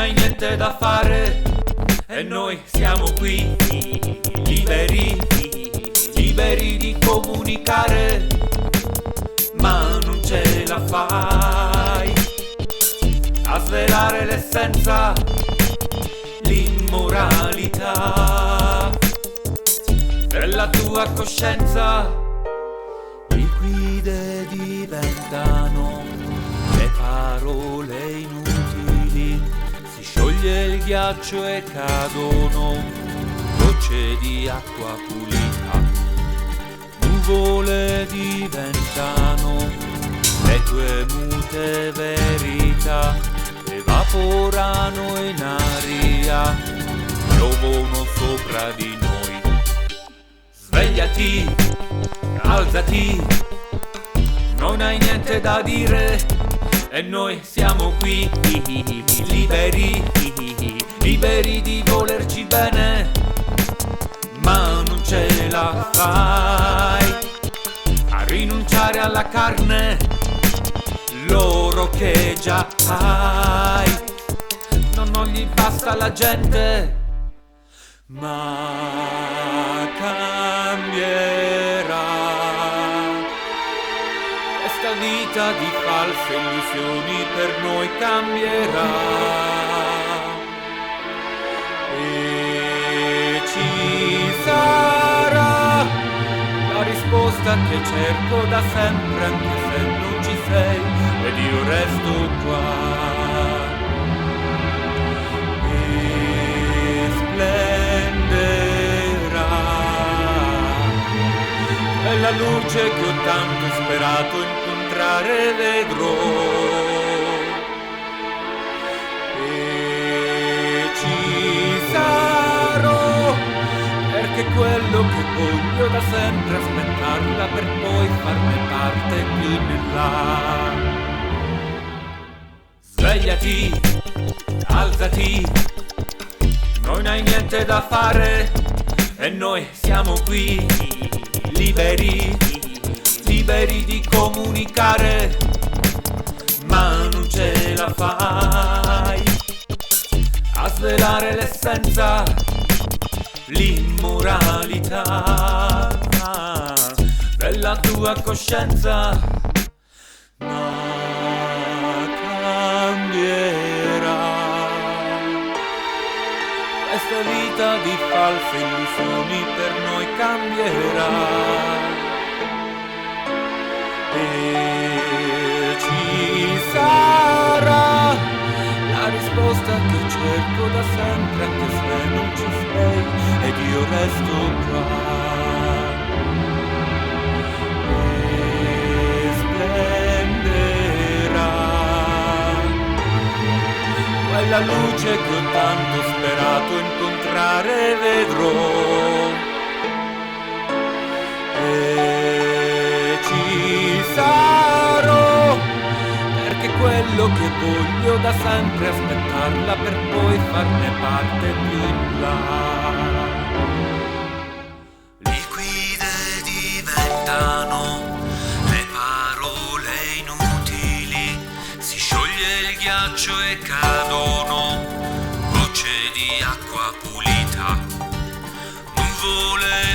hai niente da fare e noi siamo qui, liberi, liberi di comunicare, ma non ce la fai a svelare l'essenza, l'immoralità della tua coscienza. Liquide diventano le parole inutili, si scioglie il ghiaccio e cadono gocce di acqua pulita, nuvole diventano le tue mute verità, evaporano in aria, piovono sopra di noi. Svegliati, alzati, non hai niente da dire e noi siamo qui, liberi, liberi di volerci bene, ma non ce la fai a rinunciare alla carne, l'oro che già hai. Non gli basta la gente, ma cambierà. Questa vita di false illusioni per noi cambierà e ci sarà la risposta che cerco da sempre, anche se non ci sei ed io resto qua. E la luce che ho tanto sperato incontrare vedrò e ci sarò, perché quello che voglio da sempre aspettarla per poi farne parte più in là. Svegliati, alzati, non hai niente da fare e noi siamo qui, liberi, liberi di comunicare, ma non ce la fai a svelare l'essenza, l'immoralità della tua coscienza, ma cambierà. Questa vita di false illusioni per noi cambierà e ci sarà la risposta che cerco da sempre, anche se non ci sei ed io resto qua. E splenderà quella luce che ho tanto sperato incontrare vedrò e ci sarò, perché quello che voglio da sempre aspettarla per poi farne parte più in là. Liquide diventano le parole inutili, si scioglie il ghiaccio e cadono gocce di acqua pulita, nuvole